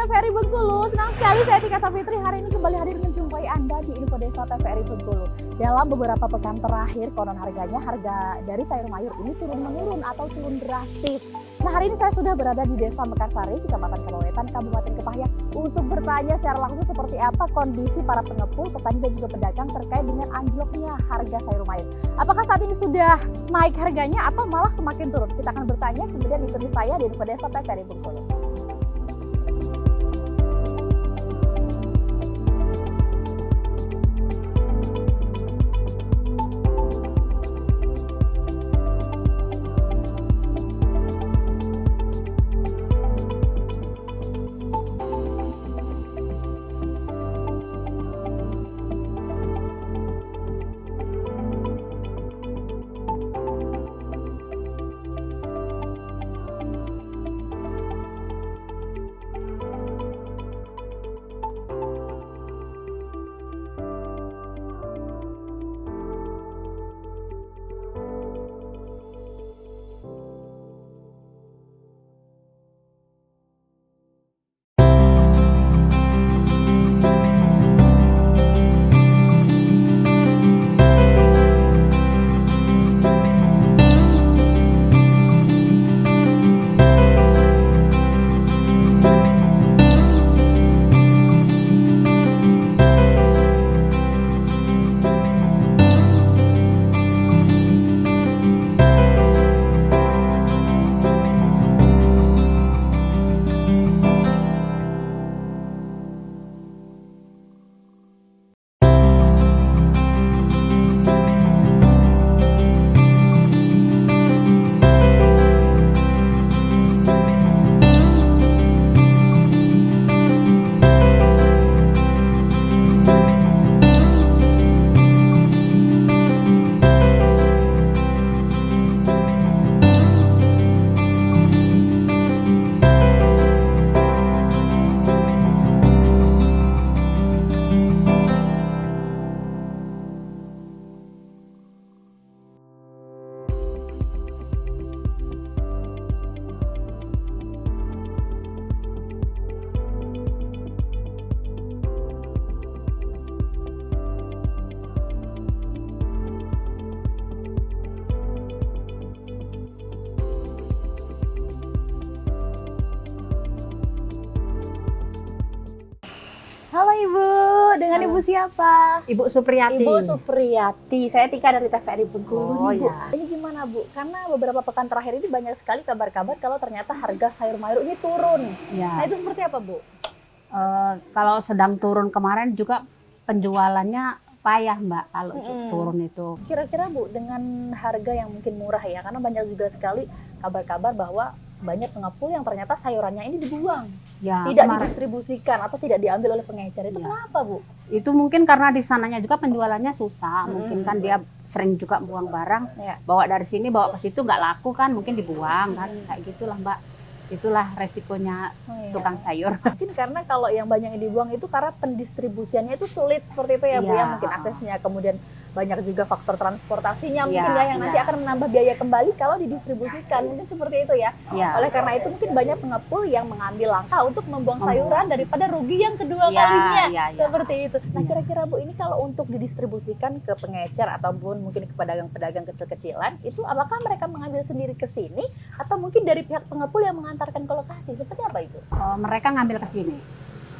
TVRI Bengkulu. Senang sekali saya Tika Safitri hari ini kembali hadir menjumpai Anda di Info Desa TVRI Bengkulu. Dalam beberapa pekan terakhir, konon harga dari sayur mayur ini turun-menurun atau turun drastis. Nah, hari ini saya sudah berada di Desa Mekarsari, Kecamatan Kalowetan, Kabupaten Kepahyang, untuk bertanya secara langsung seperti apa kondisi para pengepul, petani dan juga pedagang terkait dengan anjloknya harga sayur mayur. Apakah saat ini sudah naik harganya atau malah semakin turun? Kita akan bertanya, kemudian ikuti saya di Info Desa TVRI Bengkulu. Halo Ibu, dengan Ibu siapa? Ibu Supriyati. Ibu Supriyati, saya Tika dari TVRI Bengkulu. Oh, nih, Bu. ya. Ini gimana Bu? Karena beberapa pekan terakhir ini banyak sekali kabar-kabar kalau ternyata harga sayur mayur ini turun. Nah Ya. itu seperti apa Bu? Kalau sedang turun kemarin juga penjualannya payah Mbak kalau turun itu. Kira-kira Bu, dengan harga yang mungkin murah ya, karena banyak juga sekali kabar-kabar bahwa banyak pengepul yang ternyata sayurannya ini dibuang, Ya, tidak kemarin. didistribusikan atau tidak diambil oleh pengecer. Itu Ya. kenapa Bu? Itu mungkin karena di sananya juga penjualannya susah. Mungkin kan dia sering juga buang barang, Ya. bawa dari sini bawa ke situ nggak laku kan, mungkin dibuang kan, kayak gitulah Mbak. Itulah resikonya Oh, iya. tukang sayur. Mungkin karena kalau yang banyak yang dibuang itu karena pendistribusiannya itu sulit seperti itu ya Bu ya, Iya. mungkin aksesnya, kemudian banyak juga faktor transportasinya mungkin Iya, ya yang nanti iya. akan menambah biaya kembali kalau didistribusikan, mungkin seperti itu ya. Ya. Oleh karena itu mungkin banyak pengepul yang mengambil langkah untuk membuang Membuang. sayuran daripada rugi yang kedua Ya, kalinya. ya, ya. Seperti itu. Nah, Iya. kira-kira Bu, ini kalau untuk didistribusikan ke pengecer ataupun mungkin ke pedagang-pedagang kecil-kecilan, itu apakah mereka mengambil sendiri ke sini atau mungkin dari pihak pengepul yang mengantarkan ke lokasi? Seperti apa itu? Mereka ngambil ke sini.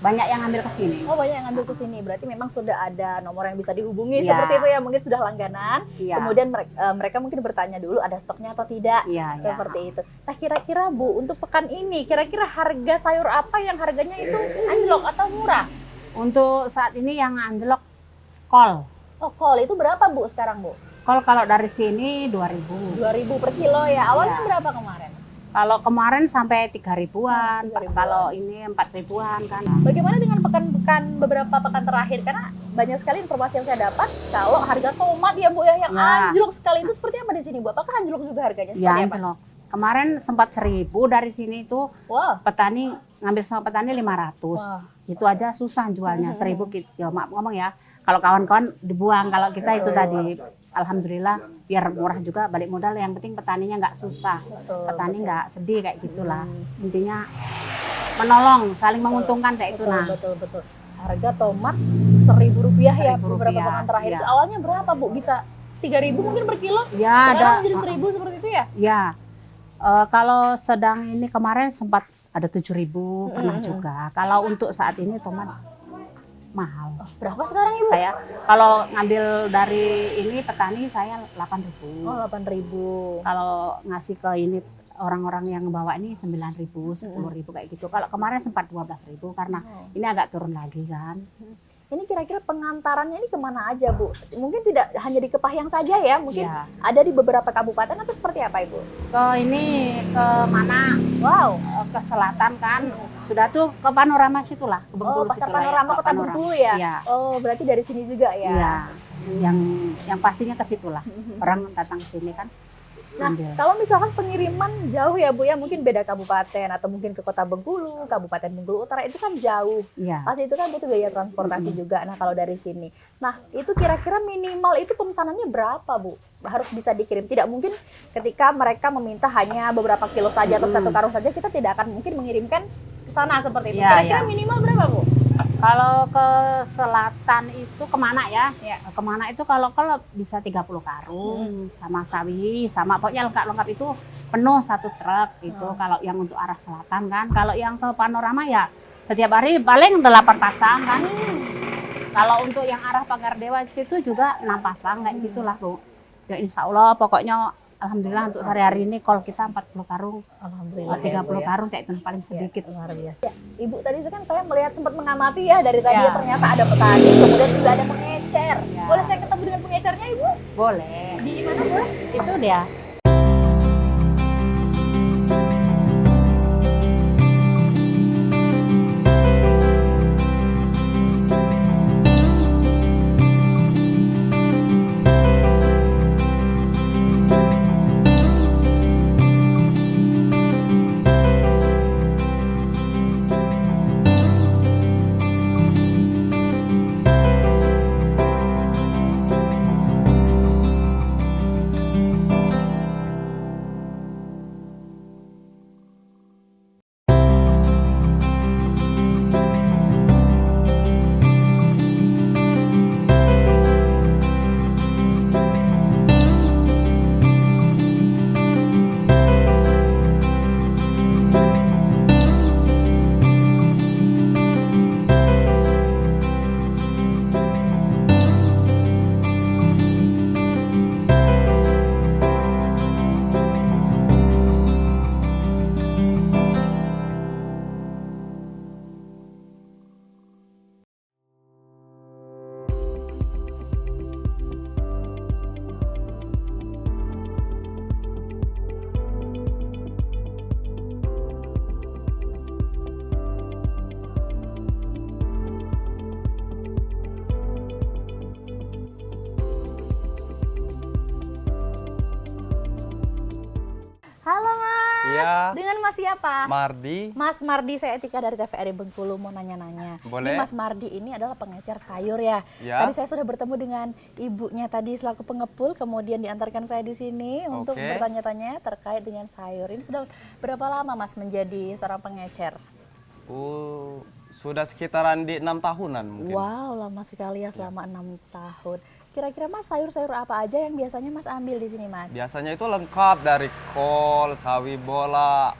Banyak yang ngambil ke sini. Oh, banyak yang ngambil ke sini. Berarti memang sudah ada nomor yang bisa dihubungi Iya. seperti itu ya, mungkin sudah langganan. Iya. Kemudian mereka mungkin bertanya dulu ada stoknya atau tidak. Iya, iya. Seperti itu. Nah, kira-kira Bu, untuk pekan ini kira-kira harga sayur apa yang harganya itu anjlok atau murah? Untuk saat ini yang anjlok kol. Oh, kol itu berapa Bu sekarang Bu? Kol kalau dari sini 2.000. 2.000 per kilo ya. Awalnya Iya. berapa kemarin? Kalau kemarin sampai 3.000-an, 3.000-an. kalau ini 4.000-an kan. Bagaimana dengan beberapa pekan terakhir? Karena banyak sekali informasi yang saya dapat kalau harga tomat ya Bu ya yang Ya. anjlok sekali itu seperti apa di sini Bu? Apakah anjlok juga harganya? Ya, Seperti apa? anjlok. Kemarin sempat 1.000 dari sini tuh Wah. petani ngambil sama petani 500. Wah. Itu aja susah jualnya 1.000 gitu. Ya maaf ngomong ya. Kalau kawan-kawan dibuang, kalau kita itu tadi alhamdulillah biar murah juga balik modal, yang penting petaninya nggak susah. Betul, Petani betul. nggak sedih kayak gitulah. Intinya menolong, saling menguntungkan kayak itu. Nah, Betul. Harga tomat Rp1.000 ya beberapa Rp1.000, pekan terakhir. iya. Itu awalnya berapa Bu? Bisa 3.000 mungkin per kilo? ya Sekarang ada. jadi 1.000 seperti itu ya? Ya, kalau sedang ini kemarin sempat ada 7.000 pernah juga. Kalau untuk saat ini tomat mahal. Berapa sekarang Ibu? Saya kalau ngambil dari ini petani saya 8.000. Oh 8.000. Kalau ngasih ke ini orang-orang yang bawa ini 9.000, 10.000 kayak gitu. Kalau kemarin sempat 12.000 karena ini agak turun lagi kan. Ini kira-kira pengantarannya ini kemana aja Bu? Mungkin tidak hanya di Kepahyang saja ya, mungkin Ya. ada di beberapa kabupaten atau seperti apa Ibu? Ke ini ke mana? Wow. Ke selatan kan. Sudah tuh ke Panorama situlah, ke Oh Bengkulu pasar situlah ya, Panorama ke Kota Panorama. Bengkulu ya? Iya. Oh berarti dari sini juga ya? Iya. Yang pastinya ke situlah. Orang datang ke sini kan. Nah, ambil. kalau misalkan pengiriman jauh ya Bu ya, mungkin beda kabupaten atau mungkin ke Kota Bengkulu, Kabupaten Bengkulu Utara itu kan jauh. Iya. Pasti itu kan butuh biaya transportasi juga. Nah, kalau dari sini. Nah, itu kira-kira minimal itu pemesanannya berapa, Bu? Harus bisa dikirim. Tidak mungkin ketika mereka meminta hanya beberapa kilo saja atau satu karung saja, kita tidak akan mungkin mengirimkan ke sana seperti itu. Iya, Kira-kira iya. minimal berapa, Bu? Kalau ke selatan itu kemana ya? Ya. Kemana itu kalau bisa 30 karung sama sawi, sama pokoknya lengkap-lengkap itu penuh satu truk itu. Kalau yang untuk arah selatan kan. Kalau yang ke Panorama ya setiap hari paling 8 pasang kan. Kalau untuk yang arah Pagardewa situ juga 6 pasang kayak gitulah Bu. Ya insya Allah pokoknya alhamdulillah untuk sehari-hari ini kalau kita 40 karung, Alhamdulillah. 30 karung kayak itu paling sedikit. Luar biasa. Ya, Ibu tadi kan saya melihat sempat mengamati ya dari tadi Ya. ternyata ada petani, kemudian juga ada pengecer. Ya. Boleh saya ketemu dengan pengecernya Ibu? Boleh. Di mana Bu? Itu dia. Halo Mas. Iya. Dengan Mas siapa? Mardi, Mas Mardi, saya Etika dari TVRI Bengkulu mau nanya-nanya. Ini Boleh. Mas Mardi ini adalah pengecer sayur ya. Ya. Tadi saya sudah bertemu dengan ibunya tadi selaku pengepul, kemudian diantarkan saya di sini untuk Oke. bertanya-tanya terkait dengan sayur. Ini sudah berapa lama Mas menjadi seorang pengecer? sudah sekitaran di 6 tahunan mungkin. Wow, lama sekali ya selama 6 tahun. Kira-kira Mas sayur-sayur apa aja yang biasanya Mas ambil di sini Mas? Biasanya itu lengkap dari kol, sawi bola,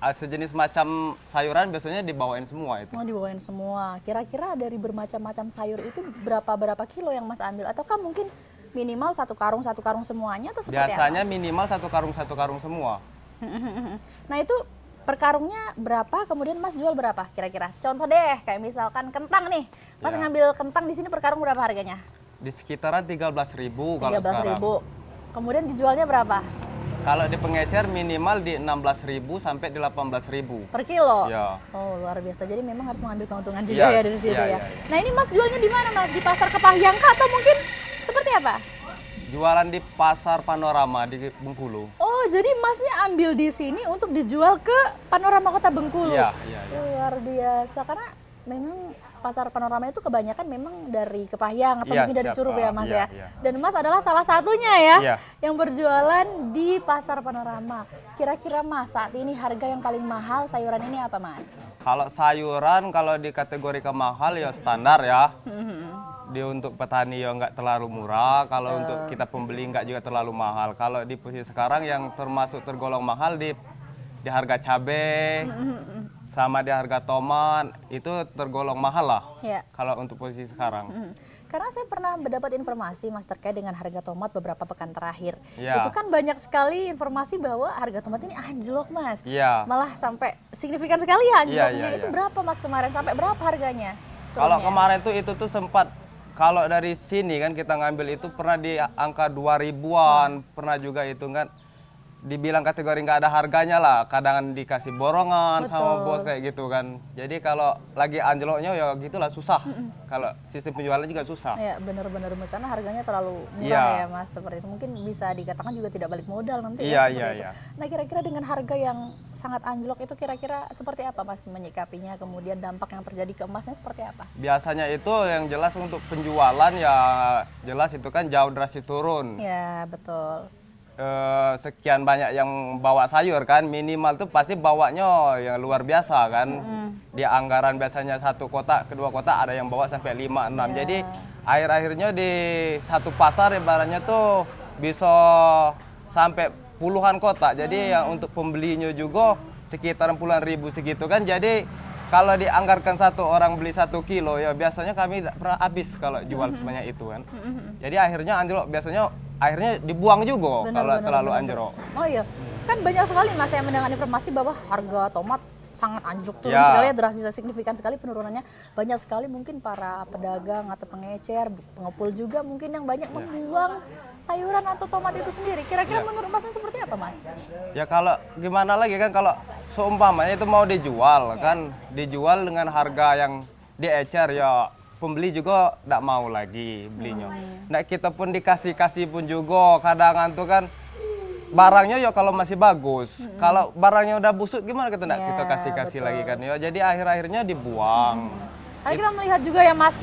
sejenis macam sayuran biasanya dibawain semua itu. Mau dibawain semua. Kira-kira dari bermacam-macam sayur itu berapa kilo yang Mas ambil? Ataukah mungkin minimal satu karung semuanya atau seperti Biasanya apa? minimal satu karung semua. Nah itu per karungnya berapa? Kemudian Mas jual berapa kira-kira? Contoh deh, kayak misalkan kentang nih. Mas Ya. ngambil kentang di sini per karung berapa harganya? Di sekitaran 13.000 kalau sekarang. 13.000. Kemudian dijualnya berapa? Kalau di pengecer minimal di 16.000 sampai di 18.000. Per kilo? Ya. Oh luar biasa. Jadi memang harus mengambil keuntungan juga Iya, ya dari situ iya, ya. iya, iya. Nah ini Mas jualnya di mana Mas? Di pasar Kepahyang kah atau mungkin seperti apa? Jualan di pasar Panorama di Bengkulu. Oh jadi Masnya ambil di sini untuk dijual ke Panorama Kota Bengkulu? Iya, iya, iya. Luar biasa. Karena memang pasar Panorama itu kebanyakan memang dari Kepahyang atau Iya, mungkin dari siap. Curup ya Mas Iya, ya. iya. Dan Mas adalah salah satunya ya Iya. yang berjualan di pasar Panorama. Kira-kira Mas saat ini harga yang paling mahal sayuran ini apa Mas? Kalau sayuran kalau dikategorikan mahal ya standar ya. Di untuk petani ya nggak terlalu murah, kalau untuk kita pembeli nggak juga terlalu mahal. Kalau di posisi sekarang yang termasuk tergolong mahal di harga cabai sama di harga tomat itu tergolong mahal lah. Ya. Kalau untuk posisi sekarang. Karena saya pernah mendapat informasi Mas terkait dengan harga tomat beberapa pekan terakhir. Iya. Itu kan banyak sekali informasi bahwa harga tomat ini anjlok Mas. Iya. Malah sampai signifikan sekali anjloknya. Iya, Itu iya. berapa Mas kemarin? Sampai berapa harganya? Kalau turunnya? kemarin tuh itu tuh sempat kalau dari sini kan kita ngambil itu pernah di angka 2000-an, pernah juga itu kan dibilang kategori nggak ada harganya lah, kadang dikasih borongan sama Betul. bos kayak gitu kan. Jadi kalau lagi anjloknya ya gitulah susah. Kalau sistem penjualan juga susah. Ya benar-benar karena harganya terlalu murah Iya. ya Mas seperti itu. Mungkin bisa dikatakan juga tidak balik modal nanti Iya, ya seperti iya, itu. iya. Nah kira-kira dengan harga yang sangat anjlok itu kira-kira seperti apa Mas menyikapinya? Kemudian dampak yang terjadi ke emasnya seperti apa? Biasanya itu yang jelas untuk penjualan ya jelas itu kan jauh drastis turun. Ya betul. Sekian banyak yang bawa sayur kan minimal tuh pasti bawanya yang luar biasa kan. Di anggaran biasanya satu kotak kedua kotak ada yang bawa sampai 5-6. Ya. Jadi akhir-akhirnya di satu pasar ibaratnya tuh bisa sampai puluhan kotak. Jadi yang untuk pembelinya juga sekitar puluhan ribu segitu kan. Jadi kalau dianggarkan satu orang beli 1 kilo ya biasanya kami tidak pernah habis kalau jual sebanyak itu kan. Jadi akhirnya anjlok biasanya akhirnya dibuang juga Benar, kalau benar, terlalu benar. anjlok. Oh iya, kan banyak sekali Mas saya mendengar informasi bahwa harga tomat sangat anjlok turun Ya. sekali ya, drastis signifikan sekali penurunannya. Banyak sekali mungkin para pedagang atau pengecer, pengepul juga mungkin yang banyak membuang sayuran atau tomat itu sendiri. Kira-kira Ya. menurut Masnya seperti apa Mas? Ya kalau gimana lagi kan kalau seumpamanya itu mau dijual kan dijual dengan harga yang diecer ya pembeli juga tidak mau lagi belinya. Nah kita pun dikasih pun juga kadang tuh kan barangnya ya kalau masih bagus. Kalau barangnya udah busuk gimana kita Ya, kita kasih betul. lagi kan ya. Jadi akhir-akhirnya dibuang. Karena kita melihat juga ya Mas,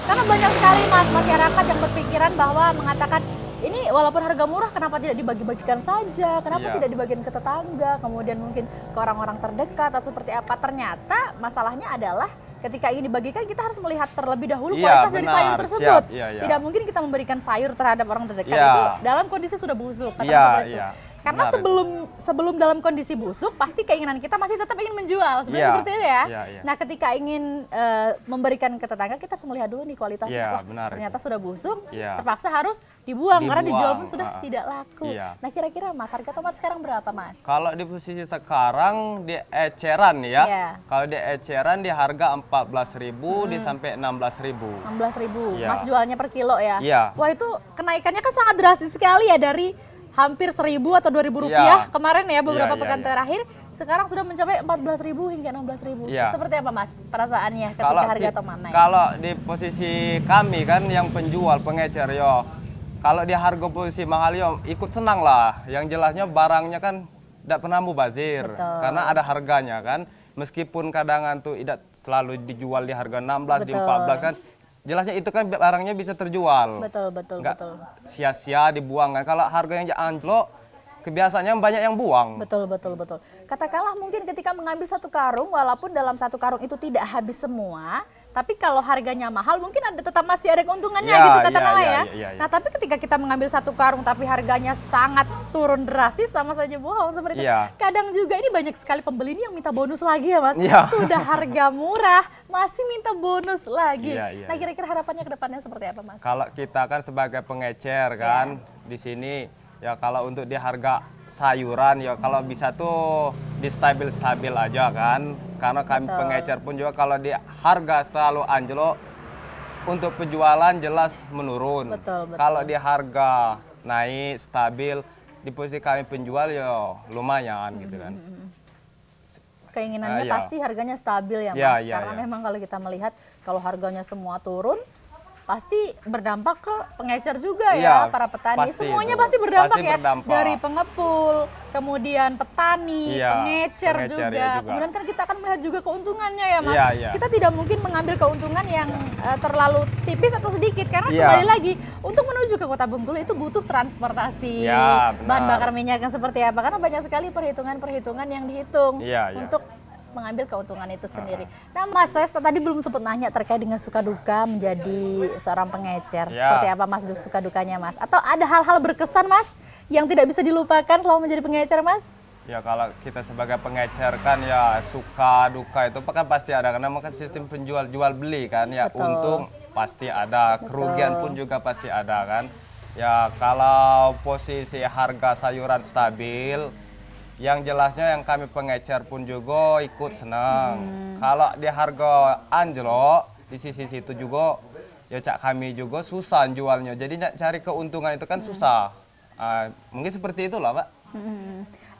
karena banyak sekali Mas masyarakat yang berpikiran bahwa mengatakan ini walaupun harga murah kenapa tidak dibagi-bagikan saja, kenapa Iya. tidak dibagikan ke tetangga, kemudian mungkin ke orang-orang terdekat atau seperti apa. Ternyata masalahnya adalah ketika ingin dibagikan kita harus melihat terlebih dahulu Iya, kualitas dari benar. sayur tersebut. Siap, iya, iya. Tidak mungkin kita memberikan sayur terhadap orang terdekat Iya. itu dalam kondisi sudah busuk, katakan Iya, seperti itu. iya. Karena Benar sebelum dalam kondisi busuk, pasti keinginan kita masih tetap ingin menjual, sebenarnya Iya, seperti itu ya. iya, iya. Nah, ketika ingin memberikan ke tetangga, kita harus melihat dulu nih kualitasnya. Iya, Wah, benar ternyata sudah busuk, Iya. terpaksa harus dibuang karena Dibuang, dijual pun sudah ah. tidak laku. Iya. Nah, kira-kira Mas, harga tomat sekarang berapa, Mas? Kalau di posisi sekarang di eceran nih ya. Iya. Kalau di eceran di harga 14.000 di sampai 16.000. 16.000. Iya. Mas jualnya per kilo ya? Iya. Wah, itu kenaikannya kan sangat drastis sekali ya dari hampir 1.000 atau 2.000 rupiah Iya. kemarin ya beberapa Iya, iya, pekan iya. terakhir. Sekarang sudah mencapai 14.000 hingga 16.000. Iya. Seperti apa Mas perasaannya ketika harga tomat naik? Kalau di posisi kami kan yang penjual pengecer yo, kalau di harga posisi mahal yo ikut senang lah. Yang jelasnya barangnya kan tidak pernah mubazir Betul. karena ada harganya kan. Meskipun kadangan tuh tidak selalu dijual di harga 16 di Betul. 14 kan. Jelasnya itu kan barangnya bisa terjual. Betul, betul, Nggak betul. sia-sia dibuang kan. Kalau harga yang anjlok kebiasaannya banyak yang buang. Betul, betul, betul. Katakanlah mungkin ketika mengambil satu karung, walaupun dalam satu karung itu tidak habis semua, tapi kalau harganya mahal mungkin tetap masih ada keuntungannya Ya, gitu ya, katakanlah ya, ya. ya, ya. Nah tapi ketika kita mengambil satu karung tapi harganya sangat turun drastis sama saja bohong seperti itu. Ya. Kadang juga ini banyak sekali pembeli ini yang minta bonus lagi ya Mas. Ya. Sudah harga murah masih minta bonus lagi. Ya, ya, Nah ya. kira-kira harapannya ke depannya seperti apa Mas? Kalau kita kan sebagai pengecer kan di sini ya kalau untuk di harga sayuran ya kalau bisa tuh di stabil aja kan karena kami Betul. pengecer pun juga kalau di harga selalu anjlok untuk penjualan jelas menurun. Betul, betul. Kalau di harga naik stabil di posisi kami penjual ya lumayan gitu kan. Keinginannya Iya. pasti harganya stabil ya Mas. Iya, iya, Karena iya. memang kalau kita melihat kalau harganya semua turun, pasti berdampak ke pengecer juga Iya, ya, para petani. pasti Semuanya itu. pasti berdampak Pasti ya. berdampak. Dari pengepul, kemudian petani, Iya, pengecer pengecer juga. ya juga. Kemudian kan kita akan melihat juga keuntungannya ya Mas. Iya, iya. Kita tidak mungkin mengambil keuntungan yang terlalu tipis atau sedikit karena Iya. kembali lagi untuk menuju ke Kota Bengkulu itu butuh transportasi, Iya, benar. bahan bakar minyak yang seperti apa, karena banyak sekali perhitungan-perhitungan yang dihitung Iya, iya. untuk mengambil keuntungan itu sendiri. Nah Mas, saya tadi belum sempat nanya terkait dengan suka duka menjadi seorang pengecer. Ya. Seperti apa Mas suka dukanya Mas? Atau ada hal-hal berkesan Mas yang tidak bisa dilupakan selama menjadi pengecer Mas? Ya kalau kita sebagai pengecer kan ya suka duka itu kan pasti ada karena kan sistem penjual jual beli kan ya. Betul. Untung pasti ada, kerugian pun juga pasti ada kan. Ya kalau posisi harga sayuran stabil, yang jelasnya yang kami pengecer pun juga ikut senang. Kalau di harga anjlok di sisi situ juga ya cak kami juga susah jualnya. Jadi cari keuntungan itu kan susah. Mungkin seperti itulah Pak.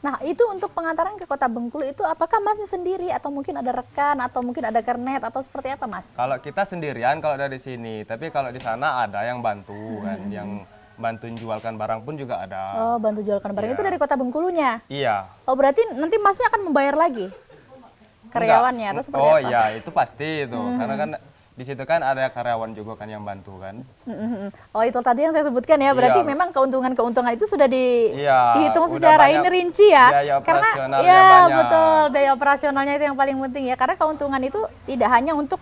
Nah itu untuk pengantaran ke Kota Bengkulu itu apakah Masnya sendiri atau mungkin ada rekan atau mungkin ada kernet atau seperti apa Mas? Kalau kita sendirian kalau dari sini, tapi kalau di sana ada yang bantu kan, yang bantuin jualkan barang pun juga ada. Oh bantu jualkan barang Iya. itu dari Kota Bengkulunya? Iya. Oh berarti nanti Masnya akan membayar lagi karyawannya atau seperti Oh apa? iya, itu pasti itu. Karena kan di situ kan ada karyawan juga kan yang bantu kan. Oh itu tadi yang saya sebutkan ya, berarti Iya. memang keuntungan-keuntungan itu sudah Iya, dihitung udah secara banyak ini rinci ya. biaya Karena operasionalnya ya banyak. betul, biaya operasionalnya itu yang paling penting ya. Karena keuntungan itu tidak hanya untuk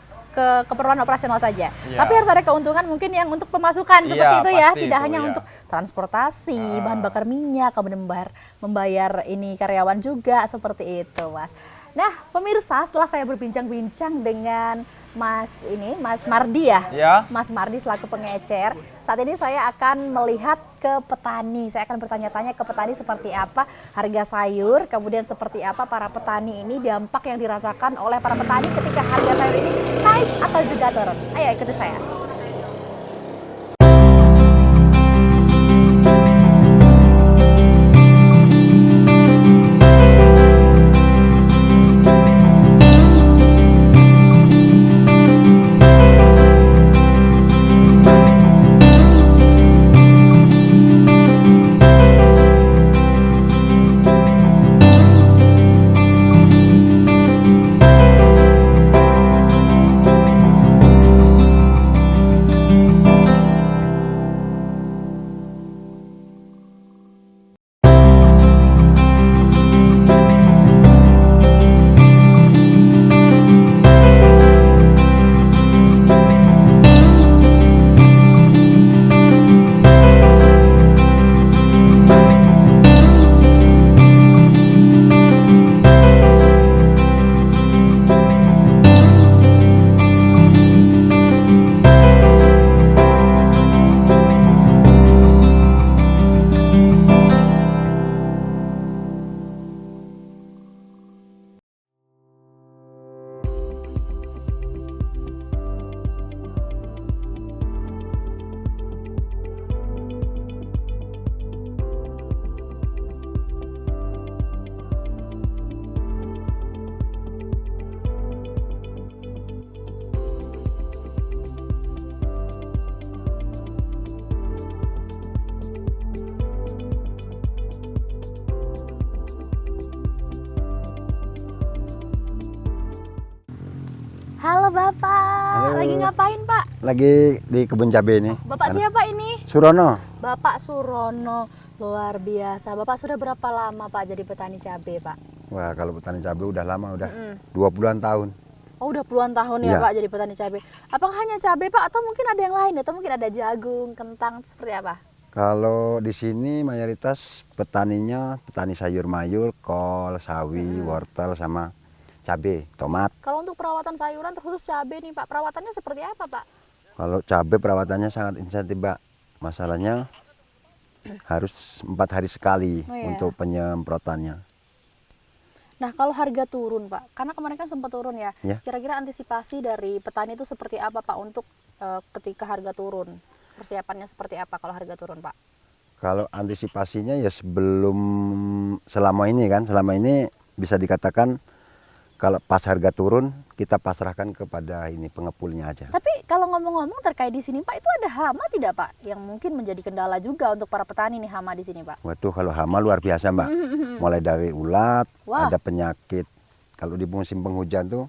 keperluan operasional saja, Iya. tapi harus ada keuntungan mungkin yang untuk pemasukan Iya, seperti itu ya, pasti tidak itu, hanya iya. untuk transportasi, bahan bakar minyak, kemudian membayar ini karyawan juga seperti itu, Mas. Nah, pemirsa, setelah saya berbincang-bincang dengan Mas Mardi ya, Ya. Mas Mardi selaku pengecer. Saat ini saya akan melihat ke petani. Saya akan bertanya-tanya ke petani seperti apa harga sayur, kemudian seperti apa para petani ini, dampak yang dirasakan oleh para petani ketika harga sayur ini naik atau juga turun. Ayo ikuti saya. Halo Bapak, Halo. lagi ngapain Pak? Lagi di kebun cabai ini. Bapak siapa ini? Surono. Bapak Surono, luar biasa. Bapak sudah berapa lama Pak jadi petani cabai Pak? Wah, kalau petani cabai udah lama, udah 20-an tahun. Oh udah puluhan tahun ya Iya. Pak jadi petani cabai. Apakah hanya cabai Pak atau mungkin ada yang lain? Atau mungkin ada jagung, kentang, seperti apa? Kalau di sini mayoritas petaninya petani sayur mayur, kol, sawi, wortel sama cabai, tomat. Kalau untuk perawatan sayuran terkhusus cabai nih Pak, perawatannya seperti apa Pak? Kalau cabai perawatannya sangat intensif, Mbak. Masalahnya harus 4 hari sekali Oh, iya. untuk penyemprotannya. Nah kalau harga turun Pak, karena kemarin kan sempat turun ya, Ya. kira-kira antisipasi dari petani itu seperti apa Pak untuk ketika harga turun? Persiapannya seperti apa kalau harga turun Pak? Kalau antisipasinya ya selama ini bisa dikatakan kalau pas harga turun kita pasrahkan kepada ini pengepulnya aja. Tapi kalau ngomong-ngomong terkait di sini Pak, itu ada hama tidak Pak? Yang mungkin menjadi kendala juga untuk para petani nih hama di sini Pak. Waduh, kalau hama luar biasa Mbak. Mulai dari ulat, Wah. ada penyakit. Kalau di musim penghujan tuh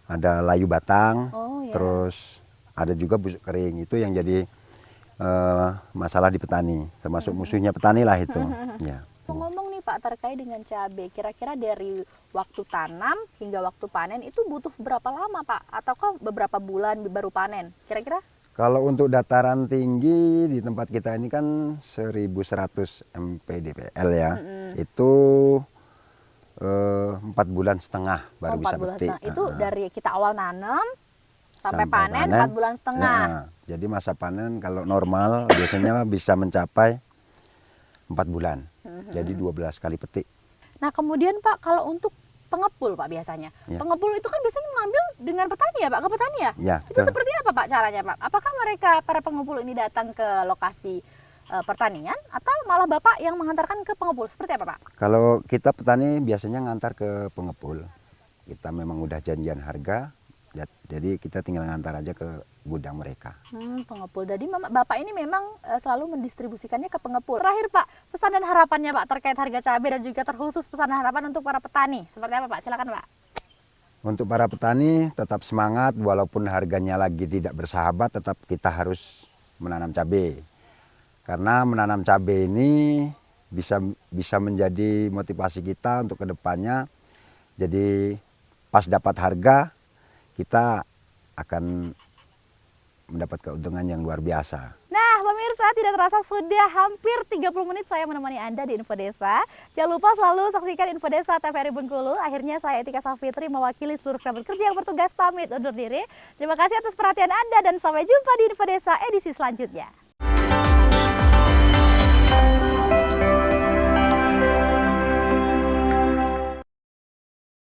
ada layu batang, Oh ya. terus ada juga busuk kering. Itu yang jadi masalah di petani, termasuk musuhnya petani lah itu. Ya. Ngomong nih Pak terkait dengan cabai, kira-kira dari waktu tanam hingga waktu panen itu butuh berapa lama Pak? Ataukah beberapa bulan baru panen? Kira-kira? Kalau untuk dataran tinggi di tempat kita ini kan 1100 mPdPL ya, itu 4,5 bulan baru 4 bisa bulan petik. setengah. Itu dari kita awal nanam sampai panen 4 bulan setengah. Nah, jadi masa panen kalau normal biasanya bisa mencapai 4 bulan. Jadi 12 kali petik. Nah kemudian Pak, kalau untuk pengepul Pak biasanya, Ya. pengepul itu kan biasanya mengambil dengan petani ya Pak, ke petani ya? Ya, Itu seperti apa Pak caranya Pak? Apakah mereka para pengepul ini datang ke lokasi pertanian atau malah Bapak yang mengantarkan ke pengepul? Seperti apa Pak? kalau kita petani biasanya ngantar ke pengepul. Kita memang udah janjian harga, jadi kita tinggal ngantar aja ke gudang mereka. Pengepul. Jadi Bapak ini memang selalu mendistribusikannya ke pengepul. Terakhir Pak, pesan dan harapannya Pak terkait harga cabai dan juga terkhusus pesan dan harapan untuk para petani. Seperti apa Pak? Silakan Pak. Untuk para petani tetap semangat walaupun harganya lagi tidak bersahabat, tetap kita harus menanam cabai. Karena menanam cabai ini bisa menjadi motivasi kita untuk kedepannya. Jadi pas dapat harga kita akan mendapat keuntungan yang luar biasa. Nah, pemirsa, tidak terasa sudah hampir 30 menit saya menemani Anda di Info Desa. Jangan lupa selalu saksikan Info Desa TVRI Bengkulu. Akhirnya saya Etika Safitri mewakili seluruh kerabat kerja yang bertugas pamit undur diri. Terima kasih atas perhatian Anda dan sampai jumpa di Info Desa edisi selanjutnya.